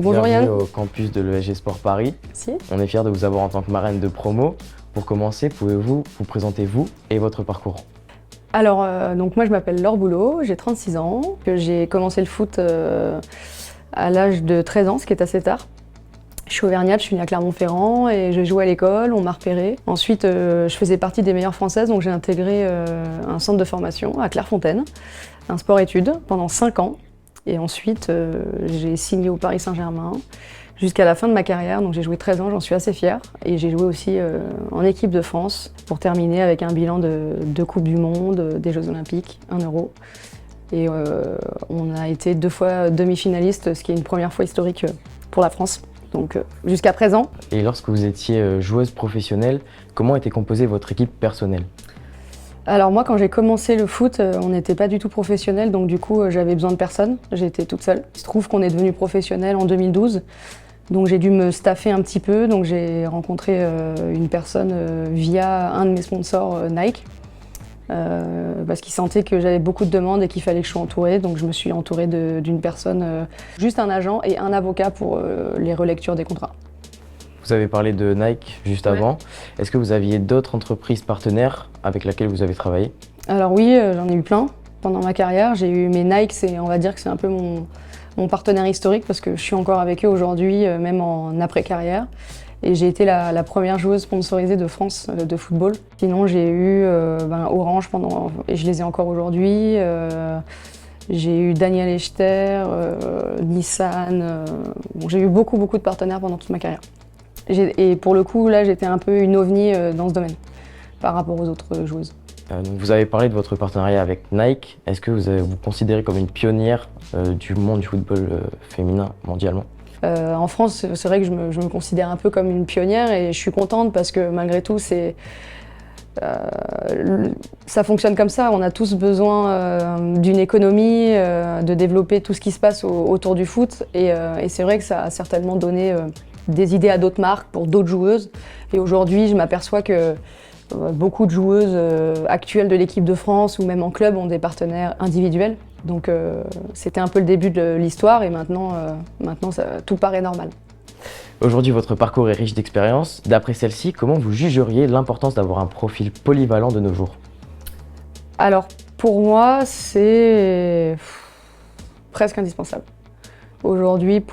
Bonjour Bienvenue Yann. au campus de l'ESG Sport Paris. Si. On est fiers de vous avoir en tant que marraine de promo. Pour commencer, pouvez-vous vous présenter vous et votre parcours? Alors, donc moi je m'appelle Laure Boulot, j'ai 36 ans. J'ai commencé le foot à l'âge de 13 ans, ce qui est assez tard. Je suis auvergnate, je suis née à Clermont-Ferrand et je jouais à l'école, on m'a repérée. Ensuite, je faisais partie des meilleures françaises, donc j'ai intégré un centre de formation à Clairefontaine, un sport-études, pendant 5 ans. Et ensuite, j'ai signé au Paris Saint-Germain jusqu'à la fin de ma carrière. Donc j'ai joué 13 ans, j'en suis assez fière. Et j'ai joué aussi en équipe de France pour terminer avec un bilan de 2 Coupes du Monde, des Jeux Olympiques, 1 euro. Et on a été 2 fois demi-finaliste, ce qui est une première fois historique pour la France. Donc jusqu'à présent. Et lorsque vous étiez joueuse professionnelle, comment était composée votre équipe personnelle? Alors moi, quand j'ai commencé le foot, on n'était pas du tout professionnel, donc du coup, j'avais besoin de personne. J'étais toute seule. Il se trouve qu'on est devenu professionnel en 2012, donc j'ai dû me staffer un petit peu. Donc j'ai rencontré une personne via un de mes sponsors, Nike, parce qu'il sentait que j'avais beaucoup de demandes et qu'il fallait que je sois entourée. Donc je me suis entourée d'une personne, juste un agent et un avocat pour les relectures des contrats. Vous avez parlé de Nike juste avant. Est-ce que vous aviez d'autres entreprises partenaires avec lesquelles vous avez travaillé? Alors oui, j'en ai eu plein pendant ma carrière. J'ai eu mes Nike, on va dire que c'est un peu mon partenaire historique parce que je suis encore avec eux aujourd'hui, même en après-carrière. Et j'ai été la première joueuse sponsorisée de France de football. Sinon, j'ai eu Orange et je les ai encore aujourd'hui. J'ai eu Daniel Echter, Nissan. Bon, j'ai eu beaucoup de partenaires pendant toute ma carrière. Et pour le coup, là, j'étais un peu une ovni dans ce domaine par rapport aux autres joueuses. Vous avez parlé de votre partenariat avec Nike. Est-ce que vous considérez comme une pionnière du monde du football féminin mondialement? En France, c'est vrai que je me considère un peu comme une pionnière et je suis contente parce que malgré tout, ça fonctionne comme ça. On a tous besoin d'une économie, de développer tout ce qui se passe autour du foot. Et c'est vrai que ça a certainement donné des idées à d'autres marques pour d'autres joueuses. Et aujourd'hui, je m'aperçois que beaucoup de joueuses actuelles de l'équipe de France ou même en club ont des partenaires individuels. Donc c'était un peu le début de l'histoire et maintenant tout paraît normal. Aujourd'hui, votre parcours est riche d'expériences. D'après celle-ci, comment vous jugeriez l'importance d'avoir un profil polyvalent de nos jours? Alors pour moi, c'est presque indispensable. Aujourd'hui,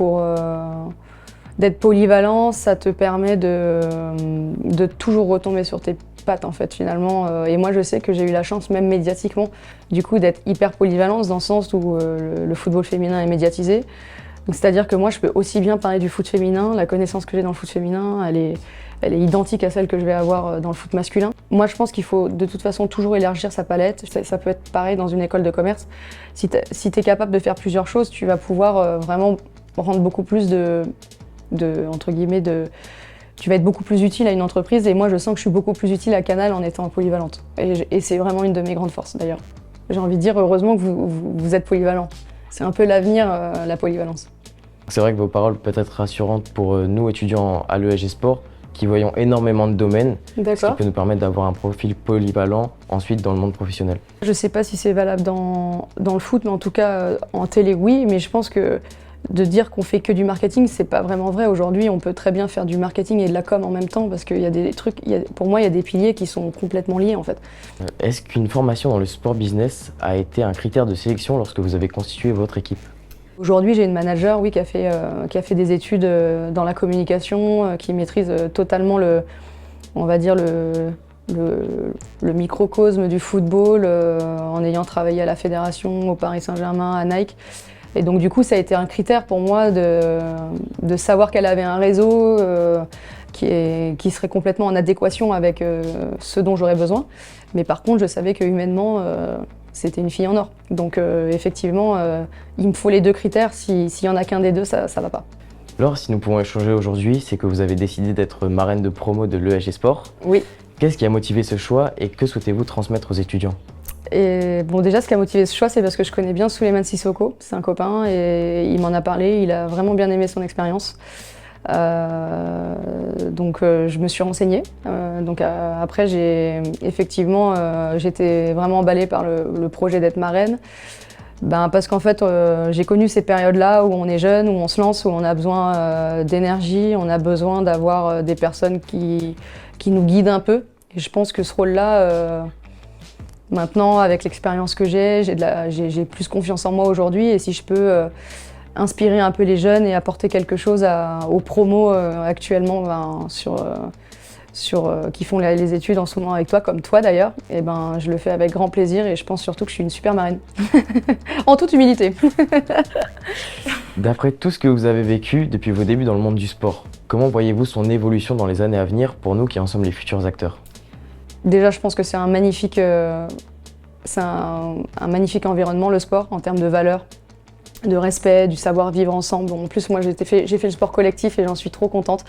d'être polyvalent, ça te permet de toujours retomber sur tes pattes en fait finalement. Et moi je sais que j'ai eu la chance même médiatiquement du coup d'être hyper polyvalente dans le sens où le football féminin est médiatisé. C'est-à-dire que moi je peux aussi bien parler du foot féminin, la connaissance que j'ai dans le foot féminin, elle est identique à celle que je vais avoir dans le foot masculin. Moi je pense qu'il faut de toute façon toujours élargir sa palette. Ça peut être pareil dans une école de commerce. Si tu es capable de faire plusieurs choses, tu vas pouvoir vraiment rendre beaucoup plus tu vas être beaucoup plus utile à une entreprise et moi je sens que je suis beaucoup plus utile à Canal en étant polyvalente. Et c'est vraiment une de mes grandes forces d'ailleurs. J'ai envie de dire heureusement que vous êtes polyvalent. C'est un peu l'avenir, la polyvalence. C'est vrai que vos paroles peuvent être rassurantes pour nous étudiants à l'ESG Sport qui voyons énormément de domaines, ce qui peut nous permettre d'avoir un profil polyvalent ensuite dans le monde professionnel. Je ne sais pas si c'est valable dans le foot, mais en tout cas en télé oui, mais je pense que de dire qu'on fait que du marketing, c'est pas vraiment vrai. Aujourd'hui, on peut très bien faire du marketing et de la com en même temps parce qu'il y a des trucs, pour moi, il y a des piliers qui sont complètement liés en fait. Est-ce qu'une formation dans le sport business a été un critère de sélection lorsque vous avez constitué votre équipe? Aujourd'hui, j'ai une manager qui a fait des études dans la communication, qui maîtrise totalement on va dire le microcosme du football en ayant travaillé à la fédération, au Paris Saint-Germain, à Nike. Et donc du coup, ça a été un critère pour moi de savoir qu'elle avait un réseau qui serait complètement en adéquation avec ce dont j'aurais besoin. Mais par contre, je savais que humainement, c'était une fille en or. Donc effectivement, il me faut les 2 critères. S'il y en a qu'un des 2, ça va pas. Laure, si nous pouvons échanger aujourd'hui, c'est que vous avez décidé d'être marraine de promo de l'ESG Sport. Oui. Qu'est-ce qui a motivé ce choix et que souhaitez-vous transmettre aux étudiants? Et bon, déjà, ce qui a motivé ce choix, c'est parce que je connais bien Souleymane Sissoko, c'est un copain, et il m'en a parlé, il a vraiment bien aimé son expérience. Donc je me suis renseignée. Après, effectivement, j'étais vraiment emballée par le projet d'être marraine. Parce qu'en fait, j'ai connu ces périodes-là où on est jeune, où on se lance, où on a besoin d'énergie, on a besoin d'avoir des personnes qui nous guident un peu. Et je pense que ce rôle-là, maintenant, avec l'expérience que j'ai plus confiance en moi aujourd'hui. Et si je peux inspirer un peu les jeunes et apporter quelque chose aux promos actuellement qui font les études en ce moment avec toi, comme toi d'ailleurs, et je le fais avec grand plaisir et je pense surtout que je suis une super marraine. En toute humilité. D'après tout ce que vous avez vécu depuis vos débuts dans le monde du sport, comment voyez-vous son évolution dans les années à venir pour nous qui en sommes les futurs acteurs? Déjà, je pense que c'est un magnifique environnement, le sport, en termes de valeurs, de respect, du savoir vivre ensemble. En plus, moi, j'ai fait le sport collectif et j'en suis trop contente.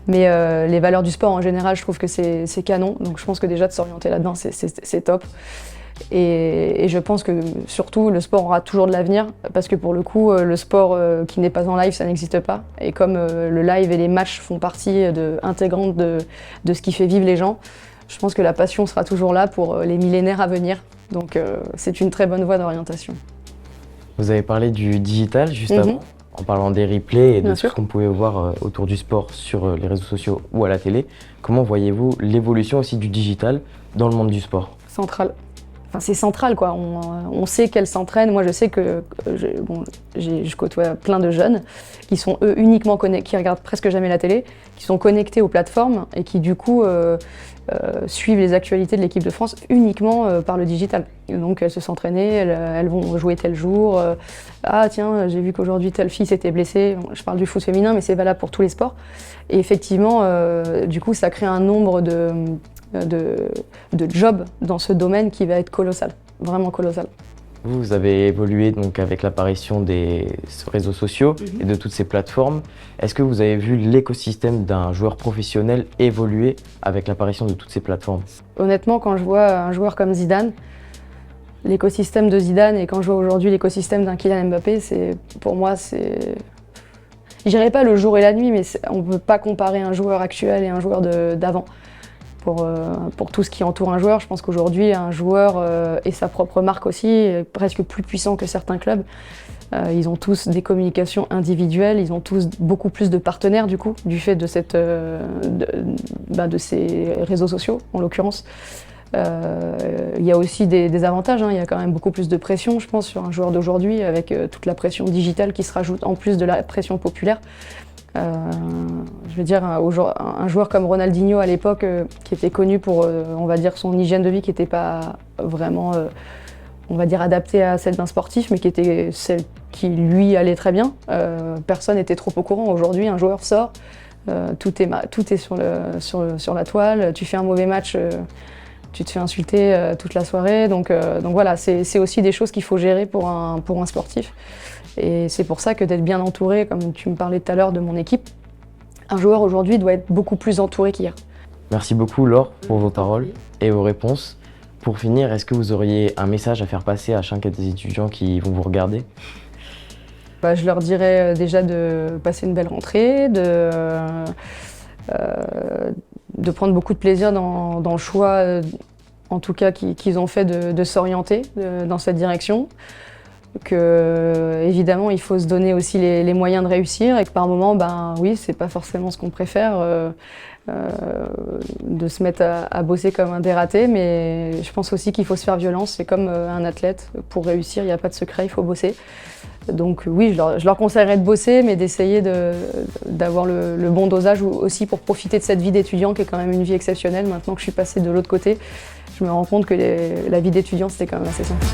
Mais les valeurs du sport en général, je trouve que c'est canon. Donc je pense que déjà de s'orienter là-dedans, c'est top. Et je pense que surtout le sport aura toujours de l'avenir parce que pour le coup, le sport qui n'est pas en live, ça n'existe pas. Et comme le live et les matchs font partie intégrante de ce qui fait vivre les gens, je pense que la passion sera toujours là pour les millénaires à venir. Donc c'est une très bonne voie d'orientation. Vous avez parlé du digital juste avant, en parlant des replays et de tout ce qu'on pouvait voir autour du sport sur les réseaux sociaux ou à la télé. Comment voyez-vous l'évolution aussi du digital dans le monde du sport? Central. Enfin, c'est central, quoi. On sait qu'elles s'entraînent. Moi, je sais que je côtoie plein de jeunes qui sont eux uniquement connectés, qui regardent presque jamais la télé, qui sont connectés aux plateformes et qui du coup suivent les actualités de l'équipe de France uniquement par le digital. Et donc elles se sont entraînées, elles vont jouer tel jour. Ah tiens, j'ai vu qu'aujourd'hui telle fille s'était blessée. Bon, je parle du foot féminin, mais c'est valable pour tous les sports. Et effectivement, du coup, ça crée un nombre de jobs dans ce domaine qui va être colossal, vraiment colossal. Vous avez évolué donc avec l'apparition des réseaux sociaux et de toutes ces plateformes. Est-ce que vous avez vu l'écosystème d'un joueur professionnel évoluer avec l'apparition de toutes ces plateformes? Honnêtement, quand je vois un joueur comme Zidane, l'écosystème de Zidane et quand je vois aujourd'hui l'écosystème d'un Kylian Mbappé, pour moi, je dirais pas le jour et la nuit, mais on ne peut pas comparer un joueur actuel et un joueur d'avant. Pour tout ce qui entoure un joueur, je pense qu'aujourd'hui, un joueur et sa propre marque aussi est presque plus puissant que certains clubs. Ils ont tous des communications individuelles, ils ont tous beaucoup plus de partenaires du coup, du fait de ces réseaux sociaux en l'occurrence. Il y a aussi des avantages, il y a quand même beaucoup plus de pression, je pense, sur un joueur d'aujourd'hui avec toute la pression digitale qui se rajoute en plus de la pression populaire. Je veux dire, un joueur comme Ronaldinho à l'époque, qui était connu pour, on va dire, son hygiène de vie qui n'était pas vraiment, on va dire, adaptée à celle d'un sportif, mais qui était celle qui lui allait très bien. Personne n'était trop au courant. Aujourd'hui, un joueur sort, tout est sur la toile, tu fais un mauvais match, tu te fais insulter toute la soirée. Donc voilà, c'est aussi des choses qu'il faut gérer pour un sportif. Et c'est pour ça que d'être bien entouré, comme tu me parlais tout à l'heure de mon équipe, un joueur aujourd'hui doit être beaucoup plus entouré qu'hier. Merci beaucoup Laure pour vos paroles et vos réponses. Pour finir, est-ce que vous auriez un message à faire passer à chacun des étudiants qui vont vous regarder? Je leur dirais déjà de passer une belle rentrée, de prendre beaucoup de plaisir dans le choix, en tout cas qu'ils ont fait de s'orienter dans cette direction. Que évidemment il faut se donner aussi les moyens de réussir et que par moment, oui, c'est pas forcément ce qu'on préfère de se mettre à bosser comme un dératé, mais je pense aussi qu'il faut se faire violence. C'est comme un athlète, pour réussir, il n'y a pas de secret, il faut bosser. Donc oui, je leur conseillerais de bosser, mais d'essayer d'avoir le bon dosage aussi pour profiter de cette vie d'étudiant qui est quand même une vie exceptionnelle. Maintenant que je suis passée de l'autre côté, je me rends compte que la vie d'étudiant, c'était quand même assez simple.